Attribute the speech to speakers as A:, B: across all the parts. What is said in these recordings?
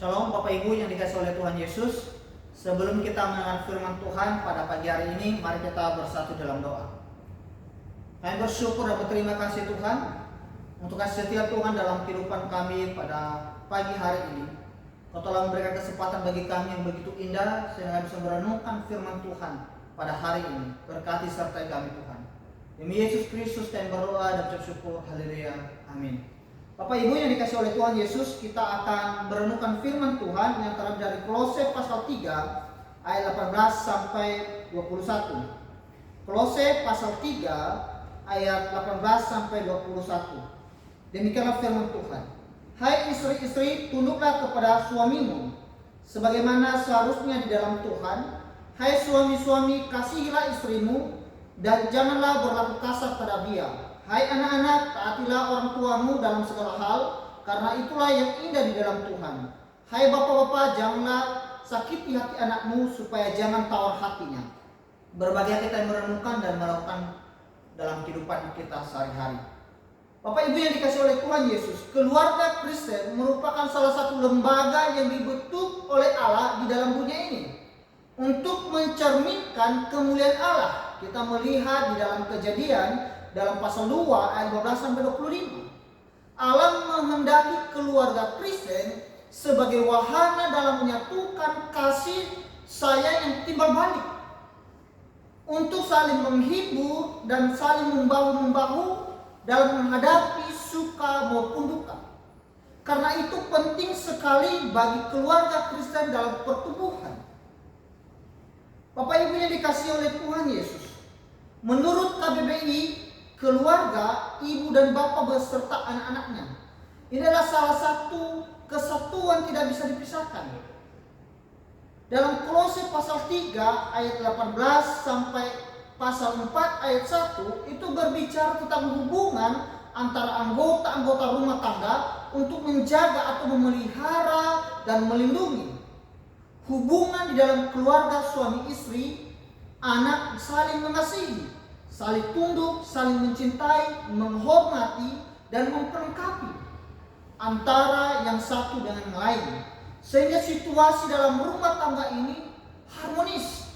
A: Shalom Bapak Ibu yang dikasihi oleh Tuhan Yesus. Sebelum kita mendengar firman Tuhan pada pagi hari ini, mari kita bersatu dalam doa. Kami bersyukur dan berterima kasih Tuhan untuk kasih setia Tuhan dalam kehidupan kami pada pagi hari ini. Kau telah memberikan kesempatan bagi kami yang begitu indah sehingga bisa merenungkan firman Tuhan pada hari ini. Berkati sertai kami Tuhan. Demi Yesus Kristus kami berdoa dan bersyukur. Haleluya. Amin. Bapak Ibu yang dikasihi oleh Tuhan Yesus, kita akan merenungkan firman Tuhan yang terambil dari Kolose pasal 3 ayat 18 sampai 21. Kolose pasal 3 ayat 18 sampai 21. Demikianlah firman Tuhan. Hai istri-istri, tunduklah kepada suamimu sebagaimana seharusnya di dalam Tuhan. Hai suami-suami, kasihilah istrimu dan janganlah berlaku kasar pada dia. Hai anak-anak, taatilah orang tuamu dalam segala hal, karena itulah yang indah di dalam Tuhan. Hai bapak-bapak, janganlah sakiti hati anakmu supaya jangan tawar hatinya. Berbagai kita yang merenungkan dan melakukan dalam kehidupan kita sehari-hari. Bapak Ibu yang dikasihi oleh Tuhan Yesus, keluarga Kristen merupakan salah satu lembaga yang dibentuk oleh Allah di dalam dunia ini untuk mencerminkan kemuliaan Allah. Kita melihat di dalam Kejadian dalam pasal 2 ayat 12 sampai 25. Allah menghendaki keluarga Kristen sebagai wahana dalam menyatukan kasih sayang yang timbal balik, untuk saling menghibur dan saling membahu-membahu dalam menghadapi suka maupun duka. Karena itu penting sekali bagi keluarga Kristen dalam pertumbuhan. Bapak Ibu yang dikasihi oleh Tuhan Yesus, menurut KBBI, keluarga, ibu dan bapak beserta anak-anaknya, ini adalah salah satu kesatuan tidak bisa dipisahkan. Dalam Kolose pasal 3 ayat 18 sampai pasal 4 ayat 1 itu berbicara tentang hubungan antara anggota-anggota rumah tangga untuk menjaga atau memelihara dan melindungi. Hubungan di dalam keluarga suami istri, anak saling mengasihi, saling tunduk, saling mencintai, menghormati, dan memperlengkapi antara yang satu dengan yang lain, sehingga situasi dalam rumah tangga ini harmonis.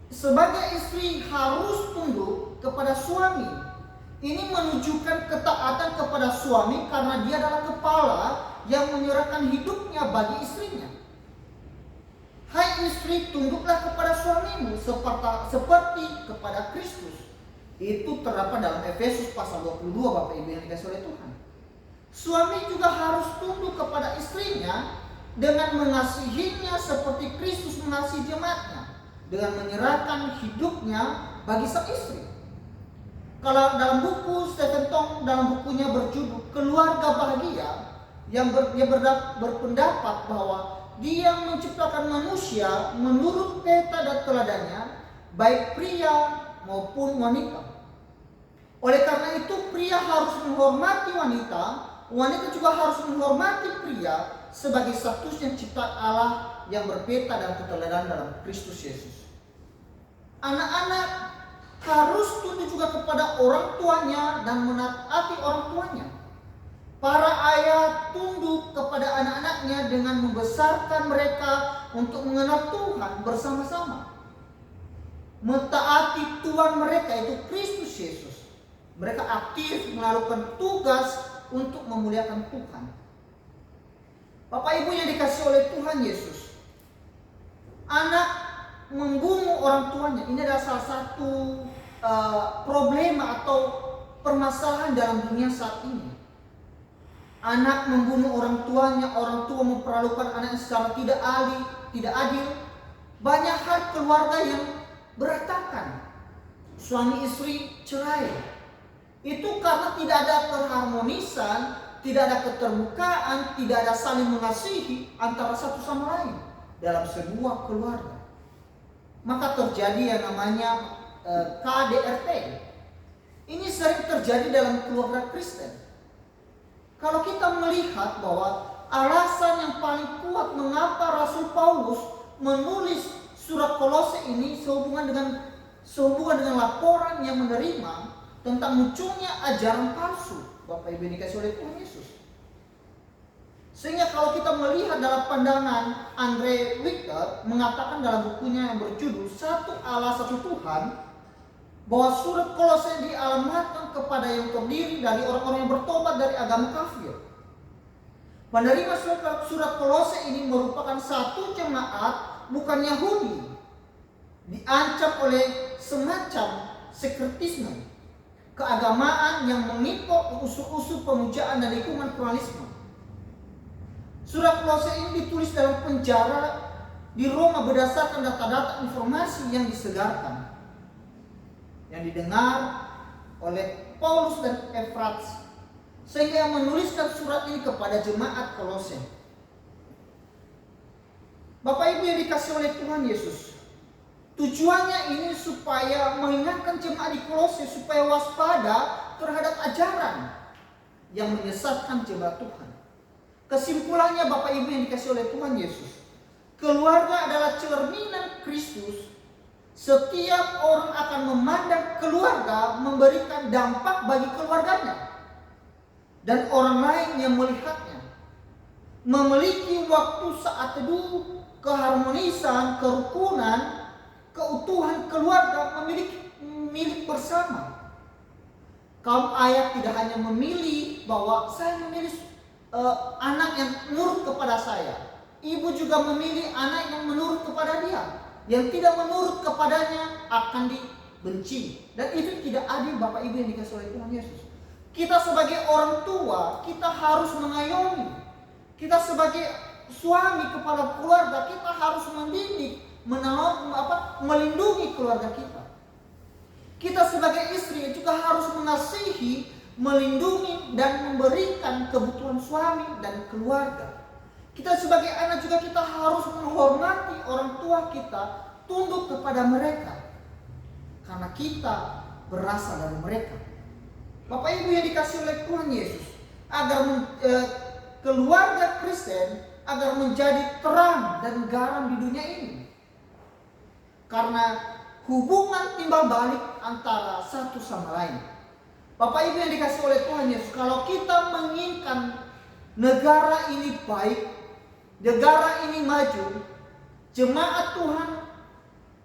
A: Sebagai istri harus tunduk kepada suami. Ini menunjukkan ketaatan kepada suami karena dia adalah kepala yang menyerahkan hidupnya bagi istrinya. Hai istri, tunduklah kepada suamimu seperti kepada Kristus. Itu terdapat dalam Efesus pasal 22, Bapak Ibu yang dikasihi oleh Tuhan. Suami juga harus tunduk kepada istrinya dengan mengasihinya seperti Kristus mengasihi jemaatnya, dengan menyerahkan hidupnya bagi sang istri. Kalau dalam buku Stephen Tong, dalam bukunya berjudul Keluarga Bahagia, yang berpendapat bahwa Dia menciptakan manusia menurut peta dan teladannya, baik pria maupun wanita. Oleh karena itu pria harus menghormati wanita, wanita juga harus menghormati pria sebagai statusnya ciptaan Allah yang berpeta dan keteladanan dalam Kristus Yesus. Anak-anak harus tunduk juga kepada orang tuanya dan menaati orang tuanya. Para ayah tunduk kepada anak-anaknya dengan membesarkan mereka untuk mengenal Tuhan bersama-sama. Mentaati Tuhan mereka itu Kristus Yesus. Mereka aktif melakukan tugas untuk memuliakan Tuhan. Bapak Ibu yang dikasihi oleh Tuhan Yesus, anak membunuh orang tuanya. Ini adalah salah satu problema atau permasalahan dalam dunia saat ini. Anak membunuh orang tuanya, orang tua memperlakukan anaknya secara tidak adil. Banyak hal keluarga yang berantakan. Suami istri cerai. Itu karena tidak ada keharmonisan, tidak ada keterbukaan, tidak ada saling mengasihi antara satu sama lain dalam sebuah keluarga. Maka terjadi yang namanya KDRT. Ini sering terjadi dalam keluarga Kristen. Kalau kita melihat bahwa alasan yang paling kuat mengapa Rasul Paulus menulis surat Kolose ini sehubungan dengan laporan yang menerima tentang munculnya ajaran palsu, Bapak Ibu dikasihi oleh Tuhan Yesus. Sehingga kalau kita melihat dalam pandangan Andre Wichter mengatakan dalam bukunya yang berjudul Satu Allah Satu Tuhan, bahwa surat Kolose dialamatkan kepada yang terdiri dari orang-orang yang bertobat dari agama kafir. Penerima surat Kolose ini merupakan satu jemaat bukan Yahudi, diancam oleh semacam sekretisme, keagamaan yang mengikut usul-usul pemujaan dan lingkungan pluralisme. Surat Kolose ini ditulis dalam penjara di Roma berdasarkan data-data informasi yang disegarkan, yang didengar oleh Paulus dan Efrats, sehingga yang menuliskan surat ini kepada jemaat Kolose. Bapak Ibu yang dikasih oleh Tuhan Yesus, tujuannya ini supaya mengingatkan jemaat di Kolose supaya waspada terhadap ajaran yang menyesatkan jemaat Tuhan. Kesimpulannya Bapak Ibu yang dikasih oleh Tuhan Yesus, keluarga adalah cerminan Kristus. Setiap orang akan memandang keluarga memberikan dampak bagi keluarganya dan orang lain yang melihatnya. Memiliki waktu saat teduh, keharmonisan, kerukunan, keutuhan keluarga memiliki milik bersama. Kaum ayah tidak hanya memilih bahwa saya memilih anak yang menurut kepada saya. Ibu juga memilih anak yang menurut kepada dia. Yang tidak menurut kepadanya akan dibenci. Dan itu tidak adil Bapak Ibu yang dikasih oleh Tuhan Yesus. Kita sebagai orang tua, kita harus mengayomi. Kita sebagai suami kepala keluarga, kita harus mendidik, melindungi keluarga kita. Kita sebagai istri juga harus mengasihi, melindungi dan memberikan kebutuhan suami dan keluarga. Kita sebagai anak juga kita harus menghormati orang tua kita, tunduk kepada mereka, karena kita berasal dari mereka. Bapak Ibu yang dikasih oleh Tuhan Yesus, agar keluarga Kristen agar menjadi terang dan garam di dunia ini. Karena hubungan timbal balik antara satu sama lain. Bapak Ibu yang dikasih oleh Tuhan Yesus, kalau kita menginginkan negara ini baik, negara ini maju, jemaat Tuhan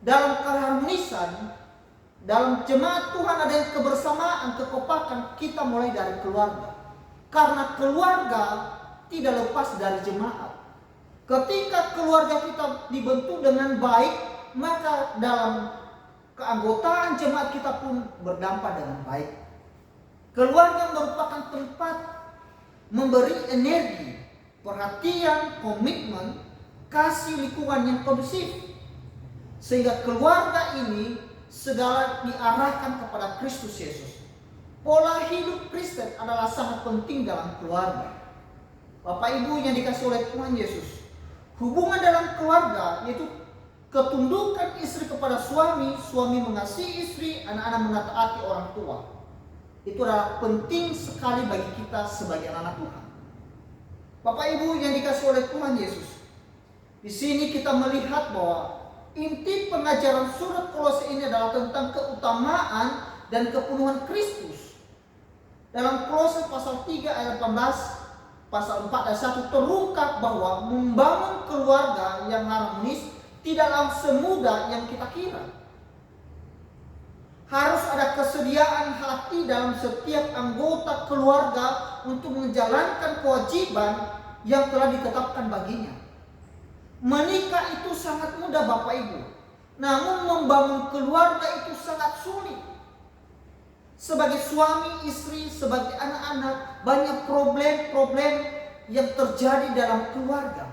A: dalam keharmonisan, dalam jemaat Tuhan ada yang kebersamaan, kekompakan, kita mulai dari keluarga. Karena keluarga tidak lepas dari jemaat. Ketika keluarga kita dibentuk dengan baik, maka dalam keanggotaan jemaat kita pun berdampak dengan baik. Keluarga merupakan tempat memberi energi, perhatian, komitmen, kasih lingkungan yang kondusif. Sehingga keluarga ini segala diarahkan kepada Kristus Yesus. Pola hidup Kristen adalah sangat penting dalam keluarga. Bapak Ibu yang dikasih oleh Tuhan Yesus, hubungan dalam keluarga yaitu ketundukan istri kepada suami, suami mengasihi istri, anak-anak menaati orang tua. Itu adalah penting sekali bagi kita sebagai anak Tuhan. Bapak Ibu yang dikasih oleh Tuhan Yesus, di sini kita melihat bahwa inti pengajaran surat Kolose ini adalah tentang keutamaan dan kepenuhan Kristus. Dalam Kolose pasal 3 ayat 18, pasal 4 ayat 1 terungkap bahwa membangun keluarga yang harmonis tidaklah semudah yang kita kira. Harus ada kesediaan hati dalam setiap anggota keluarga untuk menjalankan kewajiban yang telah ditetapkan baginya. Menikah itu sangat mudah Bapak Ibu, namun membangun keluarga itu sangat sulit. Sebagai suami, istri, sebagai anak-anak, banyak problem-problem yang terjadi dalam keluarga.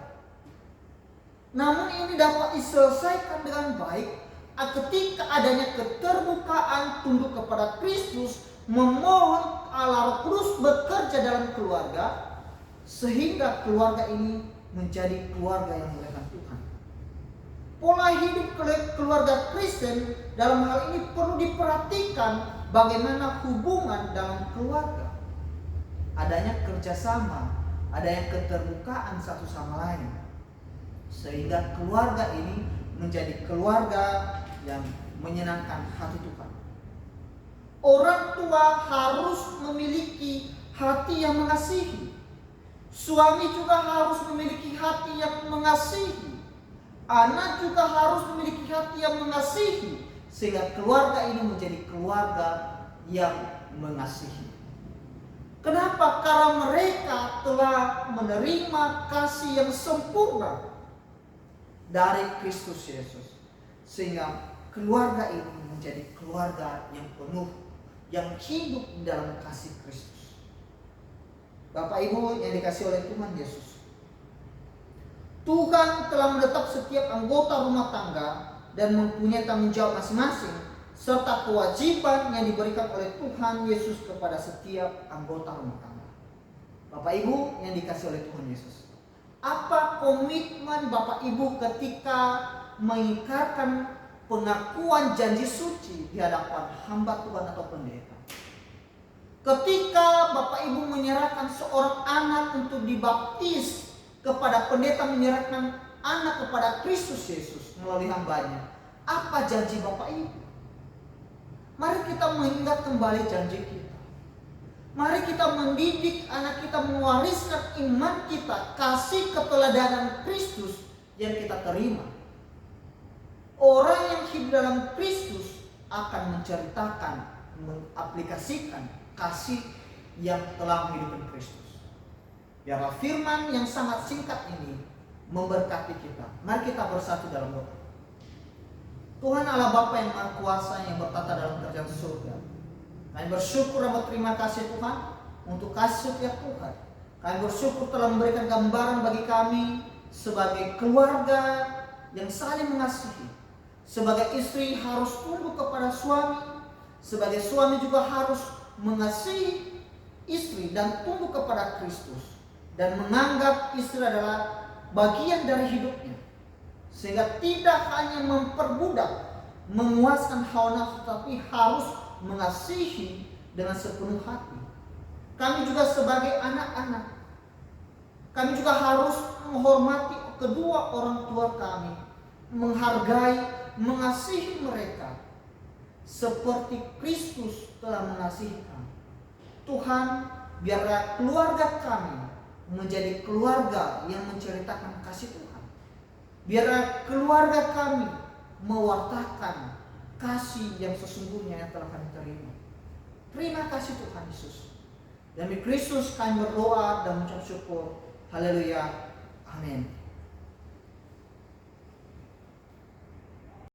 A: Namun ini dapat diselesaikan dengan baik ketika adanya keterbukaan, tunduk kepada Kristus, memohon Allah Roh Kudus bekerja dalam keluarga, sehingga keluarga ini menjadi keluarga yang memuliakan Tuhan. Pola hidup keluarga Kristen dalam hal ini perlu diperhatikan bagaimana hubungan dalam keluarga. Adanya kerjasama, adanya keterbukaan satu sama lain, sehingga keluarga ini menjadi keluarga yang menyenangkan hati Tuhan. Orang tua harus memiliki hati yang mengasihi. Suami juga harus memiliki hati yang mengasihi. Anak juga harus memiliki hati yang mengasihi, sehingga keluarga ini menjadi keluarga yang mengasihi. Kenapa? Karena mereka telah menerima kasih yang sempurna dari Kristus Yesus, sehingga keluarga ini menjadi keluarga yang penuh, yang hidup dalam kasih Kristus. Bapak Ibu yang dikasihi oleh Tuhan Yesus, Tuhan telah menetap setiap anggota rumah tangga dan mempunyai tanggung jawab masing-masing, serta kewajiban yang diberikan oleh Tuhan Yesus kepada setiap anggota rumah tangga. Bapak Ibu yang dikasihi oleh Tuhan Yesus, apa komitmen Bapak Ibu ketika mengingkarkan pengakuan janji suci di hadapan hamba Tuhan atau pendeta? Ketika Bapak Ibu menyerahkan seorang anak untuk dibaptis, kepada pendeta menyerahkan anak kepada Kristus Yesus melalui hambanya, apa janji Bapak Ibu? Mari kita mengingat kembali janji kita. Mari kita mendidik anak kita mewariskan iman kita, kasih keteladanan Kristus yang kita terima. Orang yang hidup dalam Kristus akan menceritakan, mengaplikasikan kasih yang telah menghidupkan Kristus. Biarlah firman yang sangat singkat ini memberkati kita. Mari kita bersatu dalam doa. Tuhan Allah Bapa yang Maha Kuasa yang bertata dalam kerajaan surga, kami bersyukur dan berterima kasih Tuhan untuk kasih setia Tuhan. Kami bersyukur telah memberikan gambaran bagi kami sebagai keluarga yang saling mengasihi. Sebagai istri harus tunduk kepada suami, sebagai suami juga harus mengasihi istri dan tunduk kepada Kristus, dan menganggap istri adalah bagian dari hidupnya, sehingga tidak hanya memperbudak, memuaskan hawa nafsu, tapi harus mengasihi dengan sepenuh hati. Kami juga sebagai anak-anak, kami juga harus menghormati kedua orang tua kami, menghargai, mengasihi mereka seperti Kristus telah mengasihi kami. Tuhan, biarlah keluarga kami menjadi keluarga yang menceritakan kasih Tuhan. Biarlah keluarga kami mewartakan kasih yang sesungguhnya yang telah kami terima. Terima kasih Tuhan Yesus. Demi Kristus kami berdoa dan mengucap syukur. Haleluya. Amin.